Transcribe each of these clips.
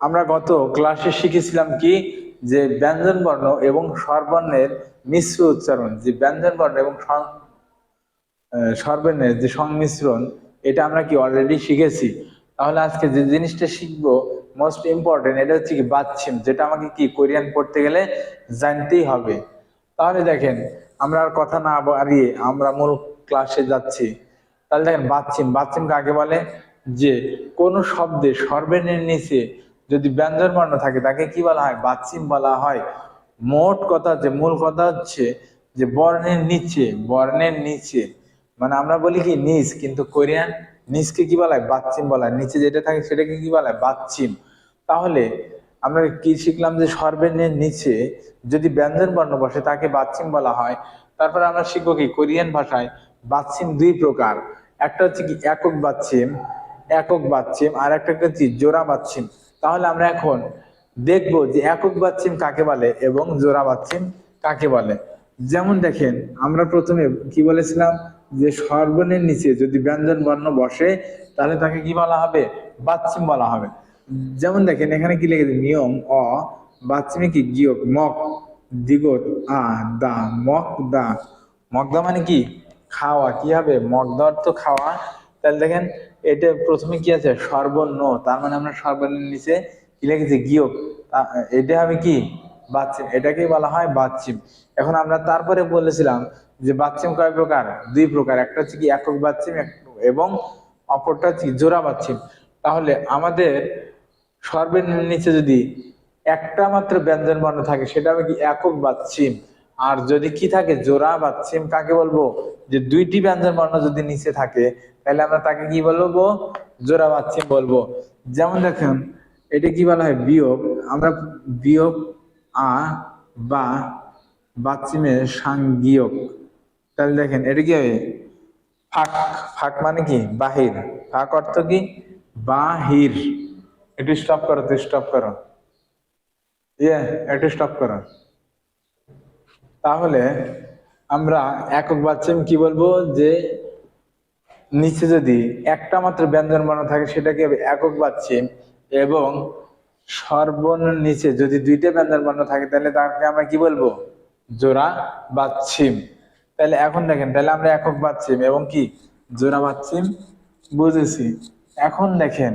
আমরা গত ক্লাসে শিখেছিলাম কি, যে ব্যঞ্জন বর্ণ এবং স্বরবর্ণের মিশ্র উচ্চারণ, যে ব্যঞ্জন বর্ণ এবং স্বরবর্ণের যে সংমিশ্রণ, এটা আমরা কি অলরেডি শিখেছি। তাহলে আজকে যে জিনিসটা শিখবো মোস্ট ইম্পর্টেন্ট, এটা হচ্ছে কি বাচ্চিম, যেটা আমাকে কি কোরিয়ান পড়তে গেলে জানতেই হবে। তাহলে দেখেন, আমরা আর কথা না বাড়িয়ে আমরা মূল ক্লাসে যাচ্ছি। তাহলে দেখেন, বাচ্চিম বাচ্চিম কাকে বলে? যে কোনো শব্দে স্বরবর্ণের নিচে যদি ব্যঞ্জন বর্ণ থাকে তাকে কি বলা হয়? বাচ্চিম বলা হয়। মোট কথা হচ্ছে, মূল কথা হচ্ছে যে বর্ণের নিচে মানে আমরা বলি কি নিচ, কিন্তু কোরিয়ান নিচকে কি বলা হয়? বাচ্চিম বলা হয়। নিচে যেটা থাকে সেটাকে কি বলা হয়? বাচ্চিম। তাহলে আমরা কি শিখলাম? যে স্বরবর্ণের নিচে যদি ব্যঞ্জন বর্ণ বসে তাকে বাচ্চিম বলা হয়। তারপরে আমরা শিখবো কি, কোরিয়ান ভাষায় বাচ্চিম দুই প্রকার। একটা হচ্ছে কি একক বাচ্চিম, আর একটা হচ্ছে জোড়া বাচ্চিম। তাহলে আমরা এখন দেখবো যে একক বাচ্চিম কাকে বলে এবং জোড়া বাচ্চিম কাকে বলে। যেমন দেখেন, আমরা প্রথমে কি বলেছিলাম? যে স্বরবর্ণের নিচে যদি ব্যঞ্জন বর্ণ বসে তাহলে তাকে কি বলা হবে? বাচ্চিম বলা হবে। যেমন দেখেন, এখানে কি লিখেছে? নিয়ম অ, বাচ্চিমে কি গিয়ক মক, দিগত আ, দা মক দা। মকদা মানে কি? খাওয়া। কি হবে? মকদা অর্থ খাওয়া। তাহলে দেখেন, এটা প্রথমে কি আছে? স্বরবর্ণ। তার মানে আমরা স্বরবর্ণের নিচে কি লিখেছি? গিয়ক। এটা হবে কি? বাচ্চিম। এটাকেই বলা হয় বাচ্চিম। এখন আমরা তারপরে বলেছিলাম যে বাচ্চিম কয় প্রকার? দুই প্রকার। একটা হচ্ছে কি একক বাচ্চিম এবং অপরটা হচ্ছে কি জোড়া বাচ্চিম। তাহলে আমাদের স্বরবর্ণের নিচে যদি একটা মাত্র ব্যঞ্জন বর্ণ থাকে সেটা হবে কি? একক বাচ্চিম। আর যদি কি থাকে? জোড়া বাচ্চিম। কাকে বলবো? যে দুইটি ব্যঞ্জন বর্ণ যদি নিচে থাকে তাহলে আমরা তাকে কি বলবো? জোড়া বাচ্চিম বলবো। যেমন দেখেন, এটা কি বলা হয়? বিয়োগ। আমরা বিয়োগ আ বা বাচ্চিমের সাংবিয়োগ। তাহলে দেখেন, এটা কি হবে? ফাঁক। ফাঁক মানে কি? বাহির। ফাঁক অর্থ কি? বাহির। একটু স্টপ করো, তো স্টপ করো, একটু স্টপ করো। তাহলে আমরা একক বাচ্চিম কি বলবো? যে নিচে যদি একটা মাত্র ব্যঞ্জন বর্ণ থাকে সেটাকে হবে একক বাচ্চিম, এবং স্বরবর্ণের নিচে যদি দুইটা ব্যঞ্জন বর্ণ থাকে তাহলে তাকে আমরা কি বলবো? জোড়া বাচ্চিম। তাহলে এখন দেখেন, তাহলে আমরা একক বাচ্চিম এবং কি জোড়া বাচ্চিম বুঝেছি। এখন দেখেন,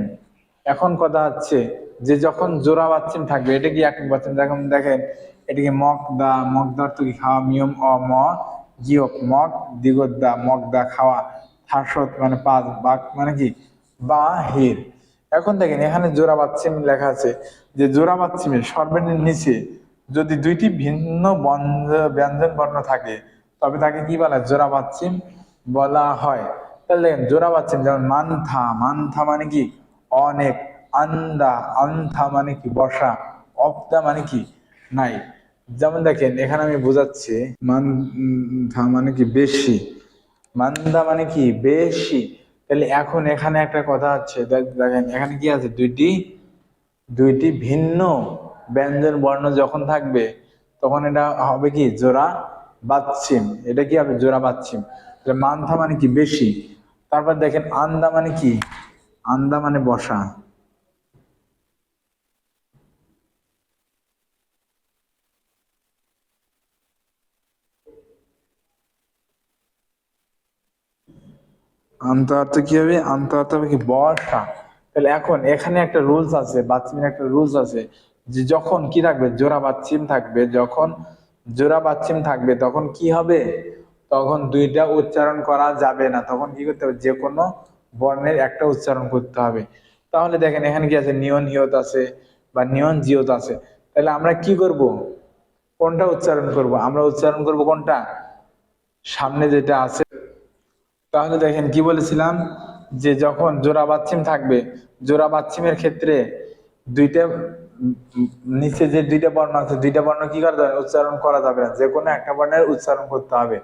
এখন কথা হচ্ছে যে যখন জোড়া বাচ্চিম থাকবে এটা কি একক বাচ্চিম। দেখুন দেখেন, এটাকে মক দা অর্থ কি? খাওয়া। মিয়ম অ ম জিয়ক মক, দিগত দা মক দা খাওয়া, থার্সত মানে পাঁচ, বাক মানে কি? বাহির। এখন দেখেন, এখানে জোড়া বাচ্চিম লেখা আছে, যে জোড়া বাচ্চিমের স্বরবর্ণের নিচে যদি দুইটি ভিন্ন ব্যঞ্জন বর্ণ থাকে তবে তাকে কি বলা হয়? জোড়া বাচ্চিম বলা হয়। তাহলে দেখেন, জোড়া বাচ্চিম যেমন মান্থা। মান্থা মানে কি? অনেক। আন্দা। আন্থা মানে কি? বসা। অপ্দা মানে কি? নাই। যেমন দেখেন, এখানে আমি বোঝাচ্ছি, মান্থা মানে কি? বেশি। মান্দা মানে কি? বেশি। তাহলে এখন এখানে একটা কথা হচ্ছে, দেখেন এখানে কি আছে? দুইটি দুইটি ভিন্ন ব্যঞ্জন বর্ণ যখন থাকবে তখন এটা হবে কি? জোড়া বাচ্চিম। এটা কি হবে? জোড়া বাচ্চিম। তাহলে মান্থা মানে কি? বেশি। তারপর দেখেন, আন্দা মানে কি? আন্দা মানে বসা। আন্ত অর্থ কি হবে? আন্ত অর্থ হবে কি? বসা। তাহলে এখন এখানে একটা রুলস আছে, বাচ্চিমের একটা রুলস আছে, যে যখন কি থাকবে? জোড়া বাচ্চিম থাকবে। যখন জোড়া বাচ্চিম থাকবে তখন কি হবে? তখন দুইটা উচ্চারণ করা যাবে না। তখন কি করতে হবে? যে কোনো বর্ণের একটা উচ্চারণ করতে হবে। তাহলে দেখেন, এখানে কি আছে? নিয়ন হিয়ত আছে বা নিয়ন জিয়ত আছে। তাহলে আমরা কি করব? কোনটা উচ্চারণ করব? আমরা উচ্চারণ করব কোনটা? সামনে যেটা আছে। তাহলে দেখেন, কি বলেছিলাম? যে যখন জোড়া বাচ্চিম থাকবে, জোড়া বাচ্চিমের ক্ষেত্রে দুইটা নিচে যে দুইটা বর্ণ আছে, দুইটা বর্ণ কি করা যাবে? উচ্চারণ করা যাবে না। যে কোনো একটা বর্ণের উচ্চারণ করতে হবে।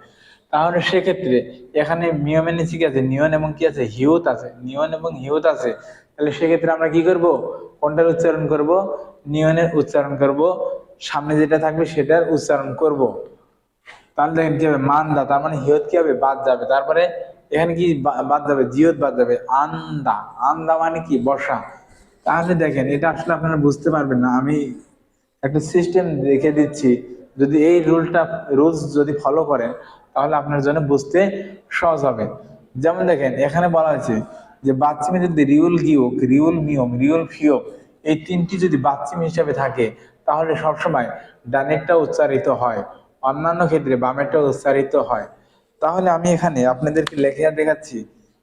তাহলে সেক্ষেত্রে এখানে নিয়মের নিচে কি আছে? নিয়ন এবং কি আছে? হিউত আছে। নিয়ন এবং হিউত আছে। তাহলে সেক্ষেত্রে আমরা কি করব? কোনটার উচ্চারণ করব? নিয়নের উচ্চারণ করব। সামনে যেটা থাকবে সেটার উচ্চারণ করব। তাহলে দেখেন কি হবে? মান্দা। তার মানে হিয়ত কি হবে? বাদ যাবে। তারপরে এখানে কি বাদ যাবে? জিয়ত বাদ যাবে। আন্দা। আন্দা মানে কি? বসা। তাহলে দেখেন এটা আসলে আপনারা বুঝতে পারবেন না, আমি একটা সিস্টেম রেখে দিচ্ছি, যদি এই রুলস যদি ফলো করেন তাহলে আপনার জন্য বুঝতে সহজ হবে। যেমন দেখেন এখানে বলা হয়েছে যে বাচ্চিমে যদি রিউল গিয়োগ, রিউল মিয়ম, রিউল ফিয়োগ এই তিনটি যদি বাচ্চিম হিসাবে থাকে তাহলে সবসময় ডানেরটা উচ্চারিত হয়, অন্যান্য ক্ষেত্রে বামেরটা উচ্চারিত হয়। তাহলে আমি এখানে আপনাদেরকে লেখা দেখাচ্ছি,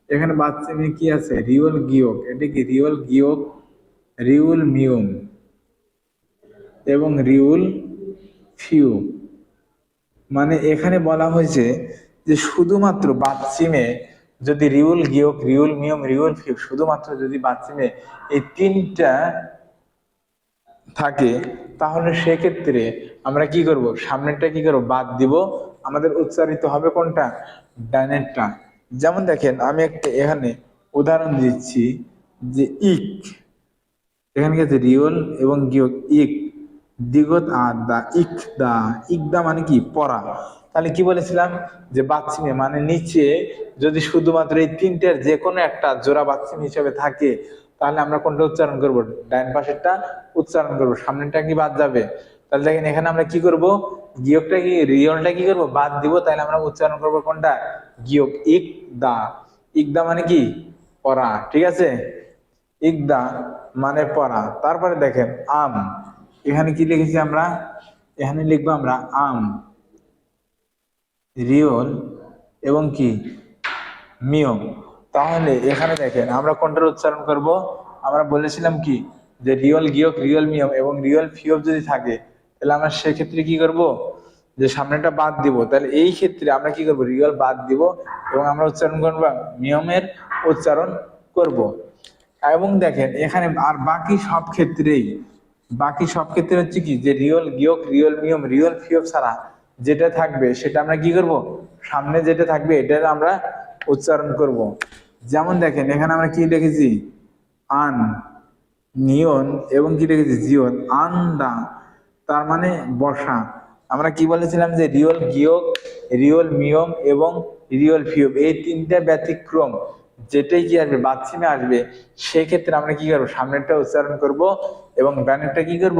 এখানে বাচ্চিমে কি আছে, রিউল গিয়োগ, এটা কি রিউল গিয়োগ, রিউল মিয়ম এবং রিউল ফিউ। মানে এখানে বলা হয়েছে যে শুধুমাত্র বাচ্চিমে যদি রিউল গিয়োগ, রিউল মিয়ম, রিউল ফিউ শুধুমাত্র যদি বাচ্চিমে এই তিনটা থাকে তাহলে সেক্ষেত্রে আমরা কি করব, সামনেরটা কি করব, বাদ দিব, আমাদের উচ্চারিত হবে কোনটা, ডানেরটা। যেমন দেখেন আমি একটা এখানে উদাহরণ দিচ্ছি যে ইক, এখানে কি আছে রিওল এবং গিয়োগ, ইক দিগত আর দা, ইক দা, ইক দা মানে কি পড়া। তাহলে কি বলেছিলাম যে বাচ্চিমে মানে নিচে যদি শুধুমাত্র এই তিনটের যে কোনো একটা জোড়া বাচ্চিম হিসেবে থাকে তাহলে আমরা কোনটা উচ্চারণ করব, ডান পাশেরটা উচ্চারণ করব, সামনেটা কি বাদ যাবে। তাহলে দেখেন এখানে আমরা কি করব, গিয়োগটা কি রিওলটা কি করব, বাদ দিব, তাহলে আমরা উচ্চারণ করব কোনটা, গিয়োগ, ইক দা। ইক দা মানে কি পড়া, ঠিক আছে, ইকদা মানে পড়া। তারপরে দেখেন আম, এখানে কি লিখেছি আমরা, এখানে লিখবো আমরা আম, রিওল এবং কি মিয়ম। তাহলে এখানে দেখেন আমরা কোনটার উচ্চারণ করব, আমরা বলেছিলাম কি যে রিওল গিয়োগ, রিওল মিয়ম এবং রিওল ফিয়ব যদি থাকে তাহলে আমরা সেক্ষেত্রে কি করব, যে সামনেটা বাদ দিব, তাহলে এই ক্ষেত্রে আমরা কি করব, রিওল বাদ দিব এবং আমরা উচ্চারণ করব মিয়মের উচ্চারণ করব। এবং দেখেন এখানে আর বাকি সব ক্ষেত্রে হচ্ছে কি যে রিওল গিয়োগ, রিওল মিয়ম, রিওল ফিয়ব ছাড়া যেটা থাকবে সেটা আমরা কি করব, সামনে যেটা থাকবে এটা আমরা উচ্চারণ করব। যেমন দেখেন এখানে আমরা কি লিখেছি, আন, নিয়ন এবং কি লিখেছি জিওন, আন্দা তার মানে বসা। আমরা কি বলেছিলাম যে রিওল গিয়োগ, রিওল মিয়ম এবং রিওল ফিয়ব এই তিনটা ব্যতিক্রম যেটাই কি আসবে বাচ্চিমে আসবে সেক্ষেত্রে আমরা কি করবো, সামনেরটা উচ্চারণ করব এবং ডানেরটা কি করব,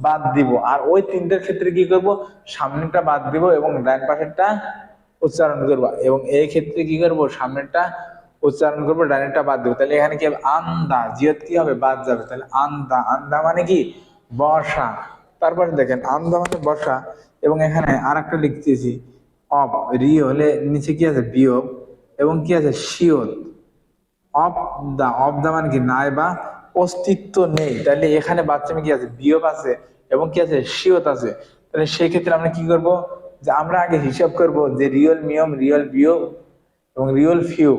বাদ দিব। আর ওই তিনটার ক্ষেত্রে কি করব, সামনেরটা বাদ দিব এবং ডান পাশেরটা উচ্চারণ করব এবং এই ক্ষেত্রে কি করব, সামনেরটা উচ্চারণ করবো, ডানেরটা বাদ দিব। তাহলে এখানে কি হবে, আন্দা, জিয়ত কি হবে, বাদ যাবে, তাহলে আন্দা, আন্দা মানে কি বসা। তারপরে দেখেন আন্দা মানে বসা এবং এখানে আর একটা লিখতেছি অব, রি হলে নিচে কি আছে বিয়োগ এবং কি আছে শিওত, অব দা, অব দা মানে কি নাই বা অস্তিত্ব নেই। তাহলে এখানে বাচ্চামে কি আছে, বিয়োগ আছে এবং কি আছে শিওত আছে। তাহলে সেই ক্ষেত্রে আমরা কি করব, যে আমরা আগে হিসাব করব যে রিয়েল মিয়ম, রিয়েল বিয়োগ এবং রিয়েল ফিউ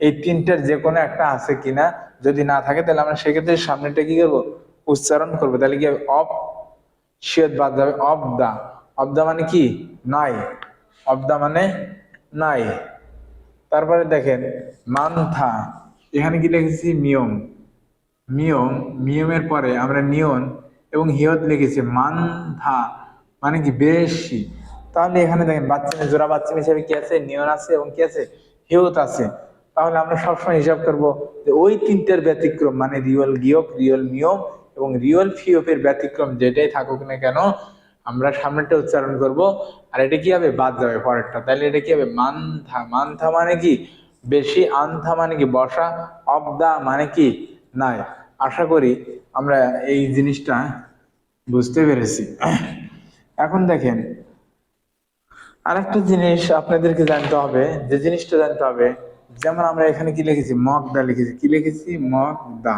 এই তিনটার যে কোনো একটা আছে কিনা, যদি না থাকে তাহলে আমরা সেক্ষেত্রে সামনেটা কি করবো, উচ্চারণ করবো। তাহলে কি হবে, অফ শিওত বাদ যাবে, অফ দা, অফ দা মানে কি নাই, অফ দা মানে নাই। তারপরে দেখেন মানথা, এখানে কি লিখেছি মিয়ম, মিয়ম, মিয়মের পরে আমরা নিয়ন এবং হিয়ত লিখেছি, মানথা মানে কি বেশি। তাহলে এখানে দেখেন বাচ্চা জোড়া বাচ্চা হিসেবে কি আছে, নিয়ন আছে এবং কি আছে হিয়ত আছে। তাহলে আমরা সবসময় হিসাব করব যে ওই তিনটের ব্যতিক্রম মানে রিয়েল গিয়ক, রিয়েল মিয়ম এবং রিয়েল ফিয়পের ব্যতিক্রম যেটাই থাকুক না কেন আমরা সামনেটা উচ্চারণ করব আর এটা কি হবে, বাদ যাবে পরেরটা। তাহলে এটা কি হবে, মানথা, মানথা মানে কি বেশি, আনথা মানে কি বসা, অব দা মানে কি নাই। আশা করি আমরা এই জিনিসটা বুঝতে পেরেছি। এখন দেখেন আরেকটা জিনিস আপনাদেরকে জানতে হবে, যে জিনিসটা জানতে হবে, যেমন আমরা এখানে কি লিখেছি, মগ দা লিখেছি, কি লিখেছি মগ দা।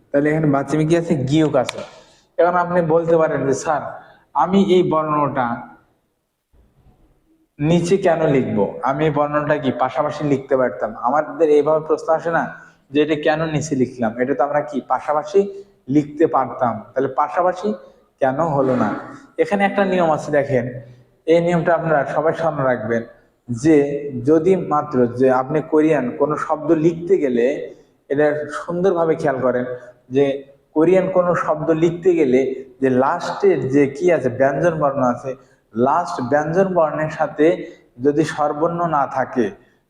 তাহলে এখানে বাচ্চামি কি আছে, গিয়ক আছে। এখন আপনি বলতে পারেন যে স্যার আমি এই বর্ণটা নিচে কেন লিখবো, আমি এই বর্ণটা কি পাশাপাশি লিখতে পারতাম। আমাদের এইভাবে প্রশ্ন আসে না যে এটা কেন নিচে লিখলাম, এটা তো আমরা কি পাশাপাশি লিখতে পারতাম, তাহলে পাশাপাশি কেন হলো না। এখানে একটা নিয়ম আছে দেখেন, এই নিয়মটা আপনারা সবাই স্মরণ রাখবেন যে যদি মাত্র যে আপনি কোরিয়ান কোনো শব্দ লিখতে গেলে, এটা সুন্দরভাবে খেয়াল করেন যে কোরিয়ান কোনো শব্দ লিখতে গেলে যে লাস্টের যে কি আছে ব্যঞ্জন বর্ণ আছে, লাস্ট ব্যঞ্জন বর্ণের সাথে যদি স্বরবর্ণ না থাকে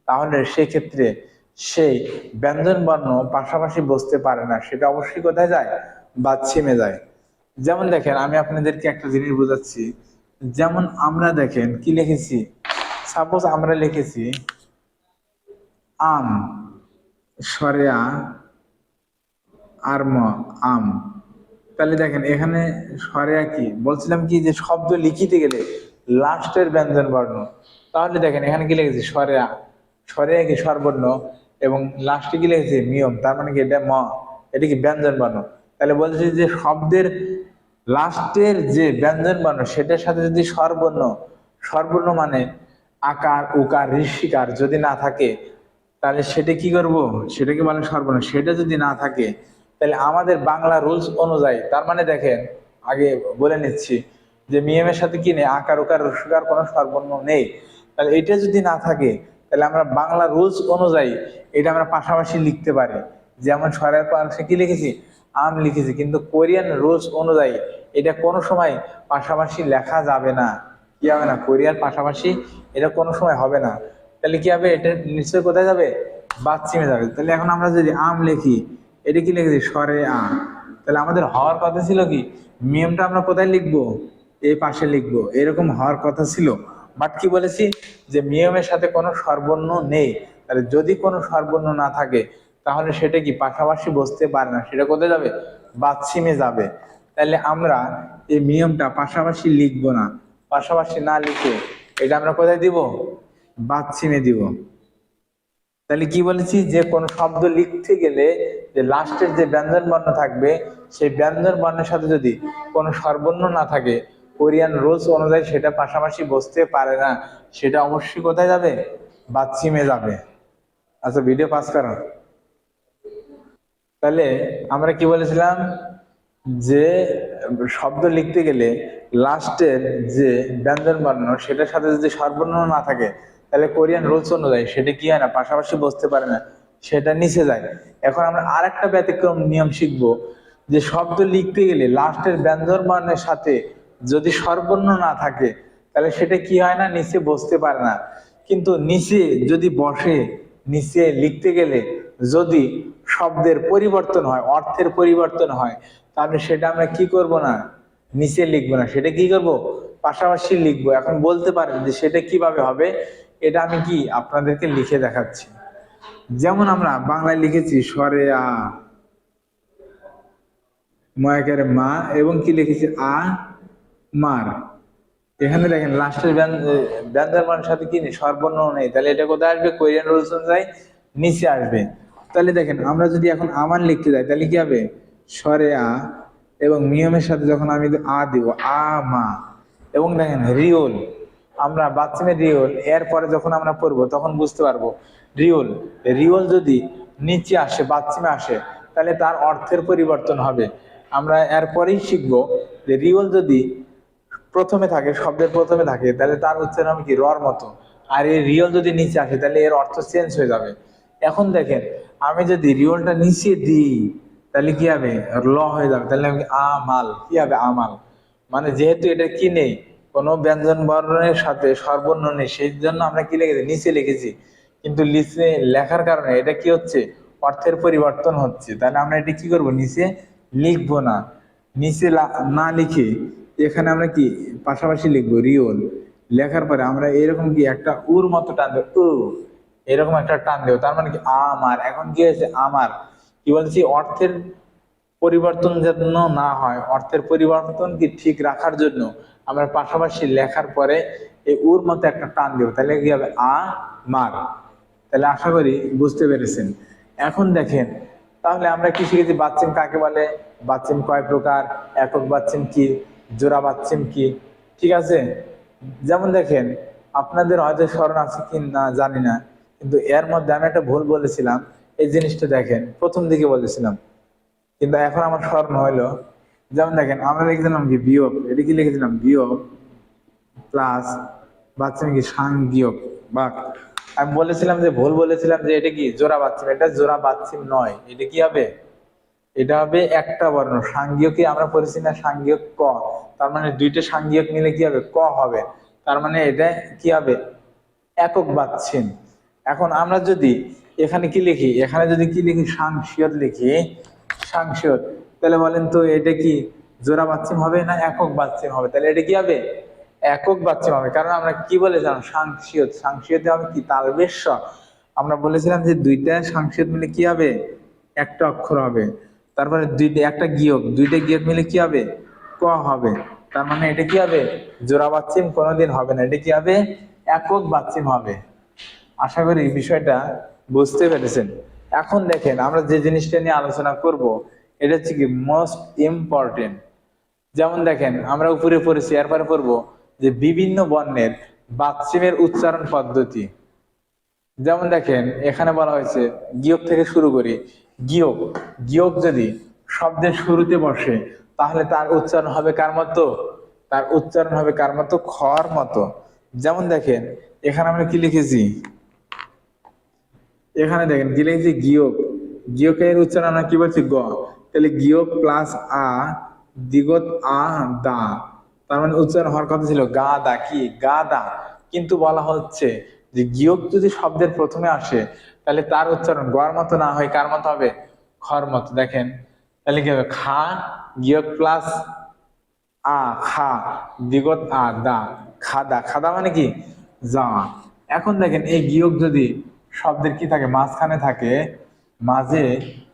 তাহলে সেক্ষেত্রে সেই ব্যঞ্জন বর্ণ পাশাপাশি বসতে পারে না, সেটা অবশ্যই কোথায় যায়? বাচ্ছিমে যায়। যেমন দেখেন আমি আপনাদেরকে একটা জিনিস বোঝাচ্ছি। যেমন আমরা দেখেন কি লিখেছি, সাপোজ আমরা লিখেছি আম, স্বরে আ আর ম, আম। তাহলে দেখেন এখানে স্বরে কি বলছিলাম, কি যে শব্দ লিখিতে গেলে লাস্টের ব্যঞ্জন বর্ণ। তাহলে দেখেন এখানে কি লিখেছি স্বরে আ, স্বরে কি স্বরবর্ণ, এবং লাস্টে কি লিখেছি নিয়ম, তার মানে কি এটা ম, এটা কি ব্যঞ্জন বর্ণ। তাহলে বলছি যে শব্দের লাস্টের যে ব্যঞ্জন বর্ণ সেটার সাথে যদি স্বরবর্ণ, স্বরবর্ণ মানে আকার উকার ঋষিকার যদি না থাকে, তাহলে সেটা কি করব, সেটাকে বলে স্বরবর্ণ। সেটা যদি না থাকে তাহলে আমাদের বাংলা রুলস অনুযায়ী, তার মানে দেখেন আগে বলে নিচ্ছি যে মিএমের সাথে কি নেই, আকার উকার ঋষিকার কোনো স্বরবর্ণ নেই। তাহলে এটা যদি না থাকে তাহলে আমরা বাংলা রুলস অনুযায়ী এটা আমরা পাশাপাশি লিখতে পারি। যেমন স্বরের পাশে কি লিখেছি, আম লিখেছি, কিন্তু কোরিয়ান রুলস অনুযায়ী এটা কোনো সময় পাশাপাশি লেখা যাবে না। কি হবে না, কোরিয়ার পাশাপাশি এটা কোনো সময় হবে না। তাহলে কি হবে, এটা নিশ্চয়ই কোথায় যাবে, বাচ্চিমে যাবে। তাহলে এখন আমরা যদি আম লিখি, এটা কি লিখেছি স্বরে আম, তাহলে আমাদের হওয়ার কথা ছিল কি, মিয়মটা আমরা কোথায় লিখবো, এই পাশে লিখবো, এরকম হওয়ার কথা ছিল। বাট কি বলেছি যে মিয়মের সাথে কোনো স্বরবর্ণ নেই। তাহলে যদি কোনো স্বরবর্ণ না থাকে তাহলে সেটা কি পাশাপাশি বসতে পারে না, সেটা কোথায় যাবে, বাচ্চিমে যাবে। তাহলে আমরা এই নিয়মটা পাশাপাশি লিখবো না, পাশাপাশি না লিখে এটা আমরা কোথায় দিব, বাচ্চিমে দিব। তাহলে কি বলেছি যে কোন শব্দ লিখতে গেলে যে লাস্টের যে ব্যঞ্জন বর্ণ থাকবে সেই ব্যঞ্জন বর্ণের সাথে যদি কোনো স্বরবর্ণ না থাকে, কোরিয়ান রুলস অনুযায়ী সেটা পাশাপাশি বসতে পারে না, সেটা অবশ্যই কোথায় যাবে, বাচ্চিমে যাবে। আচ্ছা ভিডিও পাস করো। তাহলে আমরা কি বলেছিলাম যে শব্দ লিখতে গেলে লাস্টের যে ব্যঞ্জন বর্ণ সেটার সাথে যদি স্বরবর্ণ না থাকে তাহলে কোরিয়ান রুলস অনুযায়ী সেটা কি হয় না, পাশাপাশি বসতে পারে না, সেটা নিচে যায়। এখন আমরা আরেকটা ব্যতিক্রম নিয়ম শিখবো, যে শব্দ লিখতে গেলে লাস্টের ব্যঞ্জন বর্ণের সাথে যদি স্বরবর্ণ না থাকে তাহলে সেটা কি হয় না, নিচে বসতে পারে না। কিন্তু নিচে যদি বসে, নিচে লিখতে গেলে যদি শব্দের পরিবর্তন হয়, অর্থের পরিবর্তন হয়, তাহলে সেটা আমরা কি করব না, নিচে লিখবো না, সেটা কি করব, পাশাপাশি লিখবো। এখন বলতে পারেন যে সেটা কিভাবে হবে, এটা আমি কি আপনাদেরকে লিখে দেখাচ্ছি। যেমন আমরা বাংলায় লিখেছি স্বরে আ, ময়াকারে মা, এবং কি লিখেছি আ মার। এখানে দেখেন লাস্টের ব্যঞ্জন বর্ণের সাথে কি নেই, স্বরবর্ণ নেই, তাহলে এটা কোথায় আসবে, কোরিয়ান রুলস অনুযায়ী নিচে আসবে। তাহলে দেখেন আমরা যদি এখন আমার লিখতে যাই তাহলে কি হবে, স্বরে আ এবং নিয়মের সাথে যখন আমি আ দিব, আ মা, এবং দেখেন রিওল, আমরা বাথরুমের রিওল এরপরে যখন আমরা পড়বো তখন বুঝতে পারবো রিওল, রিওল যদি নিচে আসে, বাথরুমে আসে, তাহলে তার অর্থের পরিবর্তন হবে। আমরা এরপরেই শিখবো যে রিওল যদি প্রথমে থাকে, শব্দের প্রথমে থাকে, তাহলে তার উচ্চারণ হবে কি রর মতো। আর এই রিয়ল যদি নিচে আসে তাহলে এর অর্থ চেঞ্জ হয়ে যাবে। এখন দেখেন আমি যদি রিয়লটা নিচে দিই তাহলে কি হবে, ল হয়ে যাবে, তাহলে আমি আমাল, কি হবে আমাল। মানে যেহেতু এটা কি নেই, কোনো ব্যঞ্জন বর্ণের সাথে স্বরবর্ণ নেই, সেই জন্য আমরা কি লিখেছি, নিচে লিখেছি। কিন্তু নিচে লেখার কারণে এটা কি হচ্ছে, অর্থের পরিবর্তন হচ্ছে, তাহলে আমরা এটা কি করব, নিচে লিখবো না। নিচে না লিখে এখানে আমরা কি পাশাপাশি লিখবো রিওল। লেখার পরে আমরা এরকম কি একটা উর মতো টান দেবো, উ, এরকম একটা টান দেবো, তার মানে কি আমার। এখন কি হয়েছে, আমার কি বলছি, অর্থের পরিবর্তন যেন না হয়, অর্থের পরিবর্তন কি ঠিক রাখার জন্য আমরা পাশাপাশি লেখার পরে এই উর মতো একটা টান দেবো, তাহলে কি হবে আ মার। তাহলে আশা করি বুঝতে পেরেছেন। এখন দেখেন তাহলে আমরা কি শিখেছি, বাচ্চিম কাকে বলে, বাচ্চিম কয় প্রকার, একক বাচ্চিম কি, জোড়া বাচ্চিম কি, ঠিক আছে। যেমন দেখেন আপনাদের হয়তো স্মরণ আছে কি না জানি না, কিন্তু এর মধ্যে আমি একটা ভুল বলেছিলাম। এই জিনিসটা দেখেন প্রথম দিকে বলেছিলাম, কিন্তু এখন আমার স্মরণ হইলো। যেমন দেখেন আমরা লিখেছিলাম কি বিয়োগ, এটা কি লিখেছিলাম বিয়োগ প্লাস বাচ্চিম কি সাংবিয়োগ বা, আমি বলেছিলাম যে ভুল বলেছিলাম যে এটা কি জোড়া বাচ্চিম, এটা জোড়া বাচ্চিম নয়, এটা কি হবে, এটা হবে একটা বর্ণ। সাংঘিকই আমরা পড়েছি না, সাংঘিক ক, তার মানে দুইটা সাংঘিক মিলে কি হবে, ক হবে, তার মানে এটা কি হবে, একক বাচ্চিম। এখন আমরা যদি এখানে কি লিখি, এখানে যদি কি লিখি সাংসিয়ত লিখি, সাংসিয়ত, তাহলে বলেন তো এটা কি জোড়া বাচ্চিম হবে না একক বাচ্চিম হবে? তাহলে এটা কি হবে? একক বাচ্চিম হবে। কারণ আমরা কি বলেছিলাম সাংসিয়ত, সাংসিয়তে হবে কি তালবেশ স। আমরা বলেছিলাম যে দুইটা সাংসিয়ত মিলে কি হবে? একটা অক্ষর হবে। তারপরে দুইটা একটা গিয়ক, দুইটা গিয়ক মিলে কি হবে? ক হবে। তার মানে এটা কি হবে? জোড়া বাচ্চিম কোনোদিন হবে না, এটা কি হবে? একক বাচ্চিম হবে। আশা করি বিষয়টা বুঝতে পেরেছেন। এখন দেখেন আমরা যে জিনিসটা নিয়ে আলোচনা করব এটা হচ্ছে কি মোস্ট ইম্পর্টেন্ট। যেমন দেখেন আমরা উপরে পড়েছি, এরপরে পড়বো যে বিভিন্ন বর্ণের বাচ্চিমের উচ্চারণ পদ্ধতি। যেমন দেখেন এখানে বলা হয়েছে গিয়ক থেকে শুরু করি। গিয়ক, গিয়ক যদি শব্দের শুরুতে বসে তাহলে তার উচ্চারণ হবে কার মতো? তার উচ্চারণ হবে কার মতো? খর মতো। যেমন দেখেন এখানে আমরা কি লিখেছি, এখানে দেখেন কি লিখেছি গিয়ক, গিয়কের উচ্চারণ আমরা কি বলছি? গ। তাহলে গিয়ক প্লাস আ দ্বিগত আ দা, তার মানে উচ্চারণ হওয়ার কথা ছিল গা দা, কি গা দা। কিন্তু বলা হচ্ছে যে গিয়ক যদি শব্দের প্রথমে আসে তাহলে তার উচ্চারণ গর মতো না হয় কার মতো হবে? খর মতো। দেখেন তাহলে কি হবে? খা গিয়ক প্লাস আ খা দ্বিগত আ দা, খাদা। খাদা মানে কি? যাওয়া। এখন দেখেন এই গিয়ক যদি শব্দের কি থাকে? মাঝখানে থাকে, মাঝে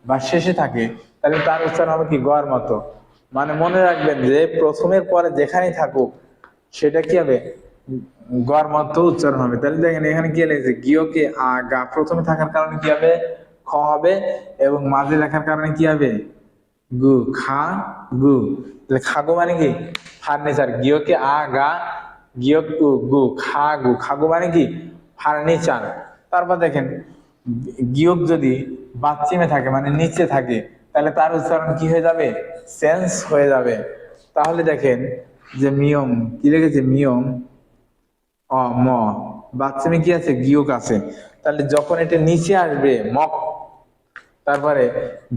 বা শেষে থাকে, তাহলে তার উচ্চারণ হবে কি? গর মতো। মানে মনে রাখবেন যে প্রথমের পরে যেখানেই থাকুক সেটা কি হবে? গর মতো উচ্চারণ হবে। তাহলে দেখেন এখানে কি লিখেছে গিয়কে আ গা প্রথমে থাকার কারণে কি হবে? খ হবে, এবং মাঝে লেখার কারণে কি হবে? গু। খা গু। তাহলে খাগু মানে কি? ফার্নিচার। গিয়কে আ গা গিয়ক উ গু খাগু, খাগু মানে কি? ফার্নিচার। তারপর দেখেন গিয়ক যদি বাচ্চিমে থাকে মানে নিচে থাকে তাহলে তার উচ্চারণ কি হয়ে যাবে? চেঞ্জ হয়ে যাবে। তাহলে দেখেন যে মিয়ম কি লিখেছে? মিয়ম অ ম, বাচ্চিমে কি আছে? গিয়ক আছে। তাহলে যখন এটা নিচে আসবে মক, তারপরে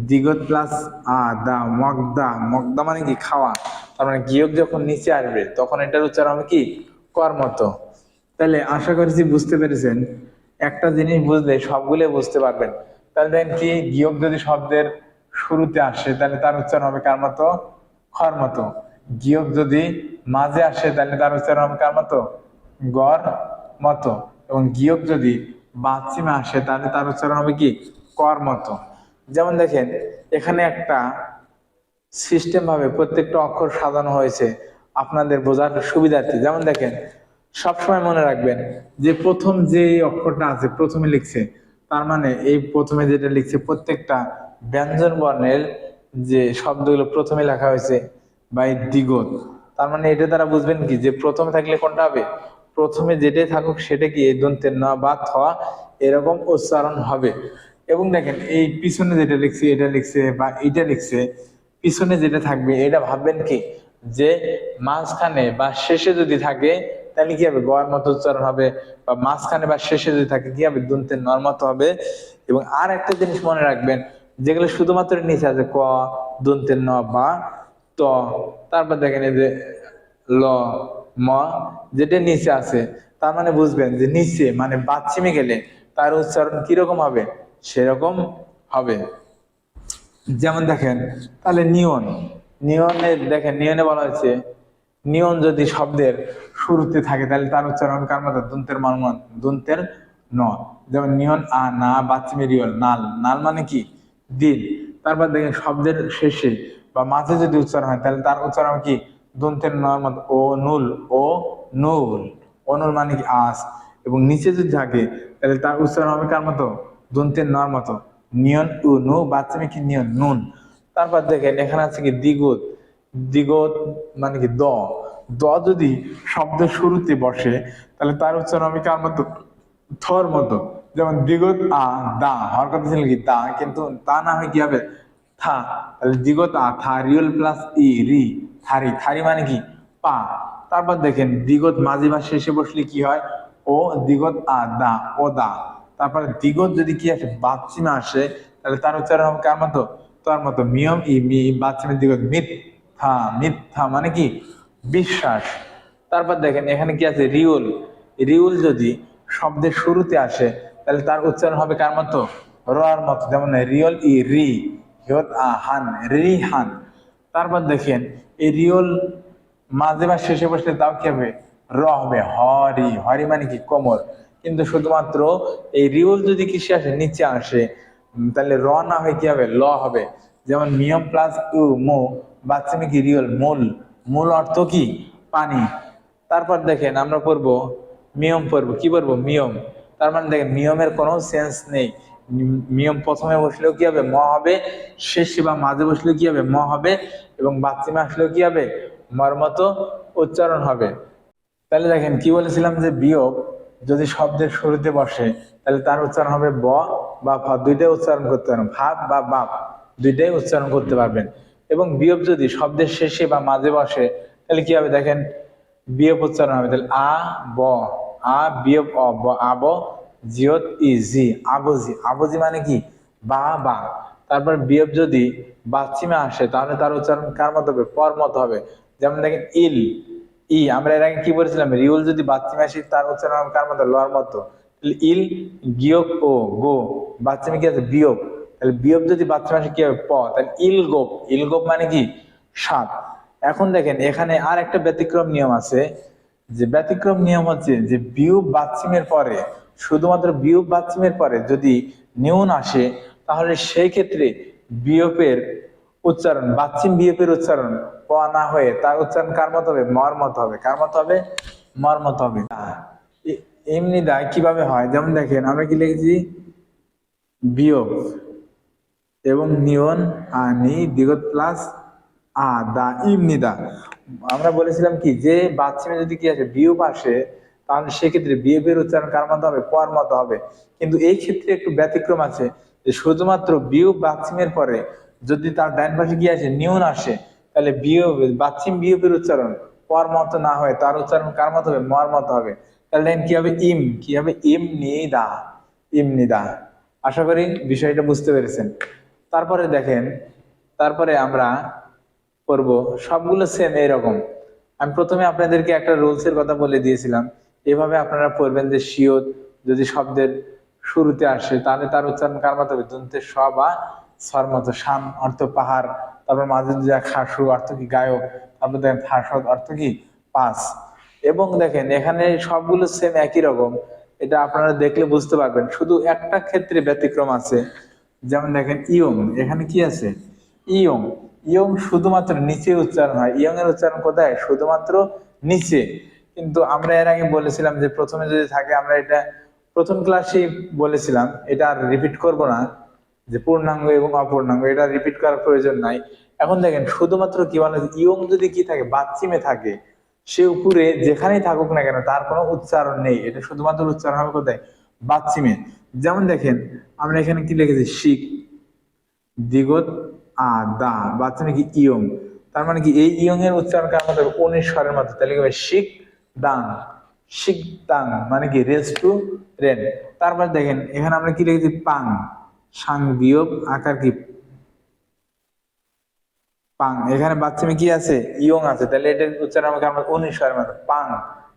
দ্বিগত প্লাস আ দা মগদা, মগদা মানে কি? খাওয়া। তার মানে গিয়ক যখন নিচে আসবে তখন এটার উচ্চারণ হবে কি? কর মতো। তাহলে আশা করছি বুঝতে পেরেছেন। একটা জিনিস বুঝলে সবগুলো বুঝতে পারবেন। তাহলে দেখেন কি গিয়ক যদি শব্দের শুরুতে আসে তাহলে তার উচ্চারণ হবে কার মতো? খর মতো। গিয়ক যদি মাঝে আসে তাহলে তার উচ্চারণ হবে কার মতো? গর মতো। এবং গিয়ক যদি বাচ্চিমে আসে তাহলে তার উচ্চারণ হবে কি? কর মতো। যেমন দেখেন এখানে একটা সিস্টেম ভাবে প্রত্যেকটা অক্ষর সাজানো হয়েছে আপনাদের বোঝার সুবিধার্থে। যেমন দেখেন সবসময় মনে রাখবেন যে প্রথম যে অক্ষরটা আছে প্রথমে লিখছে, তার মানে এই প্রথমে যেটা লিখছে প্রত্যেকটা ব্যঞ্জন বর্ণের যে শব্দগুলো প্রথমে লেখা হয়েছে বা এই দ্বিগত, তার মানে এটা দ্বারা বুঝবেন কি যে প্রথমে থাকলে কোনটা হবে? প্রথমে যেটাই থাকুক সেটা কি এই দন্তের ন বা থ এরকম উচ্চারণ হবে। এবং দেখেন এই পিছনে যেটা লিখছে এটা লিখছে বা এটা লিখছে, পিছনে যেটা থাকবে এটা ভাববেন কি যে মাঝখানে বা শেষে যদি থাকে তাহলে কি হবে? গয়ের মতো উচ্চারণ হবে। বা মাঝখানে বা শেষে যদি থাকে কি হবে? দন্তের নর মতো হবে। এবং আর একটা জিনিস মনে রাখবেন যেগুলো শুধুমাত্র নিচে আছে ক দন্তের ন বা ত, তারপর দেখেন এই যে ল ম যেটা নিচে আছে, তার মানে বুঝবেন যে নিচে মানে বাচ্চিমে গেলে তার উচ্চারণ কিরকম হবে? সেরকম হবে। যেমন দেখেন তাহলে নিয়ন, নিয়নে দেখেন নিয়নে বলা হয়েছে নিয়ন যদি শব্দের শুরুতে থাকে তাহলে তার উচ্চারণ কার মতো? দন্তের মান, দন্তের ন। যেমন নিয়ন আ না বাচ্চিমে রিয়ল নাল, নাল মানে কি? দিন। তারপর দেখেন শব্দের শেষে বা মাঝে যদি উচ্চারণ হয় তাহলে তার উচ্চারণ কি? দন্তের নর মতো ও নুল, ও নুল, অনুল মানে কি? আস। এবং নিচে যদি থাকে তাহলে তার উচ্চারণ হবে কার মতো? দন্তের নর মতো নিয়ন উ নু বাচ্চামে কি? নিয়ন নুন। তারপর দেখেন এখানে আছে কি দ্বিগত, দ্বিগত মানে কি? দ। দ যদি শব্দের শুরুতে বসে তাহলে তার উচ্চারণ হবে কার মতো? থর মতো। যেমন দ্বিগত আ দা হওয়ার কথা ছিল কি? দা, কিন্তু তা না হয় কি হবে? থা। তাহলে দ্বিগত আ থা রিয়ল প্লাস ই রি, থারি। থারি মানে কি? পা। তারপর দেখেন দ্বিগত মাঝে বা শেষে বসলে কি হয়? ও দ্বিগত আ দা ও দা। তারপরে দ্বিগত যদি কি আসে? বাচ্চিমে আসে তাহলে তার উচ্চারণ হবে কার মতো? তার মতো মিয়ম ই মি বাচ্চিমের দ্বিগত মিথ্যা, মিথ্যা মানে কি? বিশ্বাস। তারপর দেখেন এখানে কি আছে? রিউল, রিউল যদি শব্দের শুরুতে আসে তাহলে তার উচ্চারণ হবে কার মতো? রর মতো, যেমন রিয়ল ই রি, হিয়ত হান রিহান। তারপর দেখেন এই রিয়ল মাঝে বা শেষে বসলে তাও কি হবে, র হবে, হরি, হরি মানে কি কোমর। কিন্তু শুধুমাত্র এই রিওল যদি কিসে আসে, নিচে আসে, তাহলে র না হয়ে কি হবে, ল হবে। যেমন মিয়ম প্লাস উ মু, বাচ্চামে কি রিওল মূল, মূল অর্থ কি পানি। তারপর দেখেন আমরা পড়বো মিয়ম, পড়বো কি পড়বো মিয়ম। তার মানে দেখেন নিয়মের কোনো সেন্স নেই। নিয়ম প্রথমে বসলেও কি হবে, ম হবে, শেষে বা মাঝে বসলেও কি হবে, ম হবে, এবং বাচ্চিমে আসলেও কি হবে, মর মতো উচ্চারণ হবে। তাহলে দেখেন কি বলেছিলাম যে বিয়োগ যদি শব্দের শুরুতে বসে তাহলে তার উচ্চারণ হবে ব বা ফ, দুইটাই উচ্চারণ করতে পারবেন, ভাব বা বাপ দুইটাই উচ্চারণ করতে পারবেন। এবং বিয়োগ যদি শব্দের শেষে বা মাঝে বসে তাহলে কি হবে, দেখেন বিয়োগ উচ্চারণ হবে, তাহলে আ ব, আ বিয়োগ অ, ব আব, জিয়ত ই জি, আবজি, আবজি মানে কি বা বা। তারপর বিয়োগ যদি বাচ্চিমে আসে তাহলে তার উচ্চারণ কার মতো হবে, পর মতো হবে। যেমন দেখেন ইল ই, আমরা এর আগে কি বলেছিলাম, রিউল যদি বাচ্চিমে আসে তার উচ্চারণ হবে কার মতো, লর মতো। তাহলে ইল গিয়োগ ও গো, বাচ্চিমে কি আছে বিয়োগ, তাহলে বিয়োগ যদি বাচ্চিমে আসে কি হবে, প, তাহলে ইল গোপ, ইল গোপ মানে কি সাপ। এখন দেখেন এখানে আর একটা ব্যতিক্রম নিয়ম আছে, যে ব্যতিক্রম নিয়ম হচ্ছে যে বিয়োগ বাচ্চিমের পরে, শুধুমাত্র বিয়োগ বাচ্চিমের পরে যদি নিউন আসে তাহলে সেই ক্ষেত্রে বিয়োগের উচ্চারণ, বাচ্চিম বিয়োগের উচ্চারণ প না হয়ে তার উচ্চারণ কার মতো হবে, মর মতো হবে। কার মতো হবে, মর মতো হবে। এমনি দা কিভাবে হয়, যেমন দেখেন আমরা কি লিখেছি, বিয়োগ এবং নিয়ন আনি দিগত প্লাস আ দা ইমনি দা। আমরা বলেছিলাম কি যে বাচ্চিমে যদি কি আসে বিয়োগ আসে তাহলে সেক্ষেত্রে বিয়োগের উচ্চারণ কার মতো হবে, পর মতো হবে। কিন্তু এই ক্ষেত্রে একটু ব্যতিক্রম আছে, যে শুধুমাত্র বিয়োগ বাচ্চিমের পরে যদি তার ডান পাশে কি আসে, নিউন আসে, তাহলে বিয়োগ বাচ্চিম বিয়োগের উচ্চারণ পর মতো না হয় তার উচ্চারণ কার মতো হবে, মর মতো হবে। তাহলে কি হবে, ইম, কি হবে, ইম নি দা, ইমনি দা। আশা করি বিষয়টা বুঝতে পেরেছেন। তারপরে দেখেন, তারপরে আমরা করব সবগুলো সেম এইরকম। আমি প্রথমে আপনাদেরকে একটা রুলস এর কথা বলে দিয়েছিলাম, এভাবে আপনারা পড়বেন যে শিওত যদি শব্দের শুরুতে আসে তাহলে তার উচ্চারণ কার মতো হবে, দন্তে স বা স্বর মতো। শান অর্থ পাহাড়, তারপর মাঝে যা খাসু অর্থ কি গায়ক, তারপর দেখেন ফাঁসদ অর্থ কি পাস। এবং দেখেন এখানে সবগুলো সেম একই রকম, এটা আপনারা দেখলে বুঝতে পারবেন। শুধু একটা ক্ষেত্রে ব্যতিক্রম আছে, যেমন দেখেন ইয়ং, এখানে কি আছে ইয়ং, ইয়ং শুধুমাত্র নিচে উচ্চারণ হয়, ইয়ং এর উচ্চারণ কোথায়, শুধুমাত্র নিচে। কিন্তু আমরা এর আগে বলেছিলাম যে প্রথমে যদি থাকে, আমরা এটা প্রথম ক্লাসেই বলেছিলাম, এটা আর রিপিট করব না, যে পূর্ণাঙ্গ এবং অপূর্ণাঙ্গ এটা রিপিট করার প্রয়োজন নাই। এখন দেখেন শুধুমাত্র কি বলে, ইয়ং যদি কি থাকে, বাচ্চিমে থাকে, সে উপরে যেখানেই থাকুক না কেন তার কোনো উচ্চারণ নেই, এটা শুধুমাত্র উচ্চারণ হবে কোথায়, বাচ্চিমে। যেমন দেখেন আমরা এখানে কি লিখেছি, শিখ দিগত আ দা, বাচ্চা নাকি ইয়ং, তার মানে কি এই ইয়ং এর উচ্চারণ কার মতো, অনুস্বরের মতো। তাহলে কি হবে, শিখ দাং, শিখ দাং মানে কি রেস টু রেন। তারপর দেখেন এখানে আমরা কি লিখেছি, পাং, সাং বিয়োগ আকার কি পাং, এখানে বাচ্চা মেয়ে কি আছে, ইয়ং আছে, তাহলে এটার উচ্চারণ আমাকে আমরা অনুস্বরের মতো, পাং,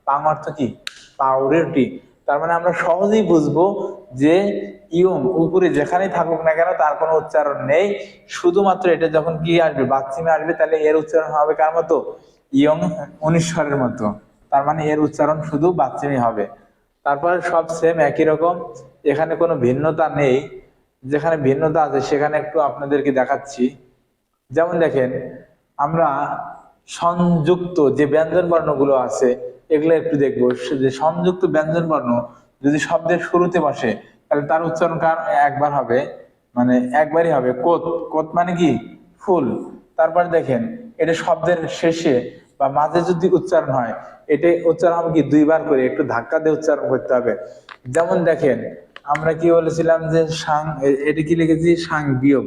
পাং অর্থ কি পাউরুটি। তার মানে আমরা সহজেই বুঝবো যে ইয়ং উপরে যেখানেই থাকুক না কেন তার কোনো উচ্চারণ নেই, শুধুমাত্র এটা যখন কি আসবে, বাচ্চিমে আসবে, তাহলে এর উচ্চারণ হবে কার মতো, ইয়ং অনুস্বরের মতো। তার মানে এর উচ্চারণ শুধু বাচ্চিমে হবে। তারপরে সব সেম একই রকম, এখানে কোনো ভিন্নতা নেই। যেখানে ভিন্নতা আছে সেখানে একটু আপনাদেরকে দেখাচ্ছি। যেমন দেখেন আমরা সংযুক্ত যে ব্যঞ্জন বর্ণগুলো আছে এগুলো একটু দেখবো, যে সংযুক্ত ব্যঞ্জন বর্ণ যদি শব্দের শুরুতে বসে তাহলে তার উচ্চারণ কার একবার হবে, মানে একবারই হবে, কোত, কোত মানে কি ফুল। তারপর দেখেন এটা শব্দের শেষে বা মাঝে যদি উচ্চারণ হয়, এটা উচ্চারণ হবে কি দুইবার করে, একটু ধাক্কা দিয়ে উচ্চারণ করতে হবে। যেমন দেখেন আমরা কি বলেছিলাম যে সাং, এটা কি লিখেছি, সাং বিয়োগ,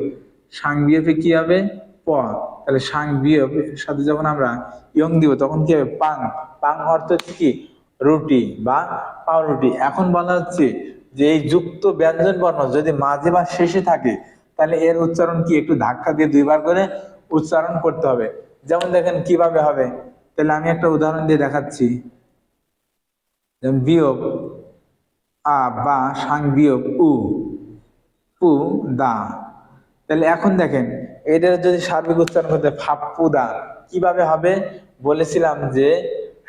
সাং বিয়োগে কি হবে, প, তাহলে সাং বিয়োগ সাথে যখন আমরা ইয়ং দিব তখন কি হবে, পাং, পাং অর্থ হচ্ছে কি রুটি বা পাউরুটি। এখন বলা হচ্ছে যে এই যুক্ত ব্যঞ্জন বর্ণ যদি মাঝে বা শেষে থাকে তাহলে এর উচ্চারণ কি একটু ধাক্কা দিয়ে দুইবার করে উচ্চারণ করতে হবে। যেমন দেখেন কিভাবে হবে, তাহলে আমি একটা উদাহরণ দিয়ে দেখাচ্ছি। যেমন বিয়োগ আ বা সাং বিয়োগ উ, পু দা। তাহলে এখন দেখেন এটার যদি সার্বিক উচ্চারণ করতে ফাপ্পু দা কিভাবে হবে, বলেছিলাম যে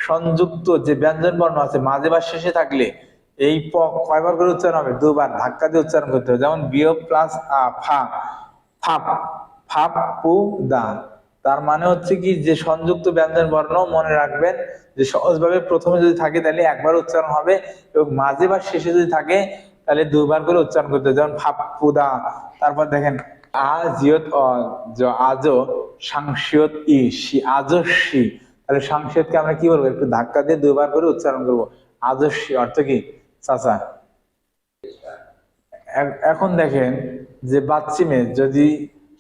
সংযুক্ত যে ব্যঞ্জন বর্ণ আছে মাঝে বা শেষে থাকলে এই প কয়বার করে উচ্চারণ হবে, দুবার ধাক্কা দিয়ে উচ্চারণ করতে হবে। যেমন বিয়োগ প্লাস ফা, ফাপ, ফাপ পু দা। তার মানে হচ্ছে কি যে সংযুক্ত ব্যঞ্জন বর্ণ মনে রাখবেন যে সহজভাবে প্রথমে যদি থাকে তাহলে একবার উচ্চারণ হবে এবং মাঝে বা শেষে যদি থাকে তাহলে দুবার করে উচ্চারণ করতে হবে। যেমন ফাপ্পুদা। তারপর দেখেন আজিয়ত আজো সাংসিয়ত ই সি আজস্বী। তাহলে সাংসিয়তকে আমরা কি বলবো, একটু ধাক্কা দিয়ে দুবার করে উচ্চারণ করবো, আজস্বী অর্থ কি চাচা। এখন দেখেন যে বাচ্চিমে যদি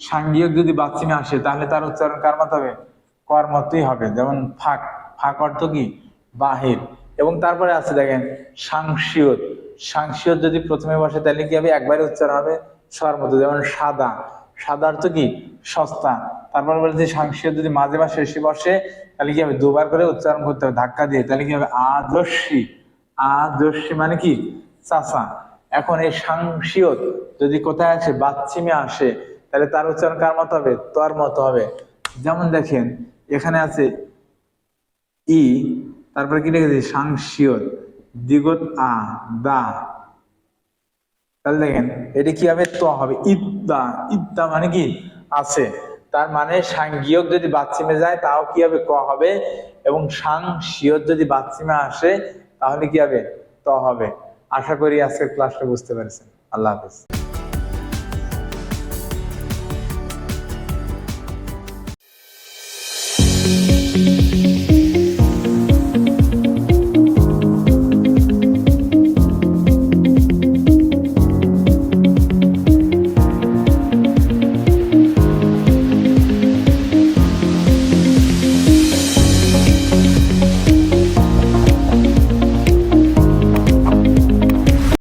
সাংগীয়ক যদি বাচ্চিমে আসে তাহলে তার উচ্চারণ কার মত হবে, কর মতই হবে। যেমন ফাঁক, ফাঁক অর্থ কি বাহির। এবং তারপরে আছে দেখেন সাংসিয়ত, সাংসিয়ত যদি প্রথমে বসে তাহলে কি হবে, একবারে উচ্চারণ হবে স্বর মতো। যেমন সাদা, সাদা অর্থ কি সস্তা। তারপর বলছে সাংসিয়ত যদি মাঝে বা শেষে বসে তাহলে কি হবে, দুবার করে উচ্চারণ করতে হবে ধাক্কা দিয়ে, তাহলে কি হবে আদর্শী, আদর্শী মানে কি চাচা। এখন এই সাংসিয়ত যদি কোথায় আসে, বাচ্চিমে আসে, তাহলে তার উচ্চারণ কার মতো হবে, তর মতো হবে। যেমন দেখেন এখানে আছে ই, তারপরে কি লিখেছি সাংসিয়ত, দ্বিগত দা। তাহলে দেখেন এটা কি হবে, ত হবে ইদ্দা, ইদ্দা মানে কি আছে। তার মানে সাংগীয়ক যদি বাচ্চিমে যায় তাও কি হবে, ক হবে। এবং সাংসিয়ত যদি বাচ্চিমে আসে তাহলে কি হবে, ত হবে। আশা করি আজকের ক্লাসটা বুঝতে পেরেছেন। আল্লাহ হাফেজ।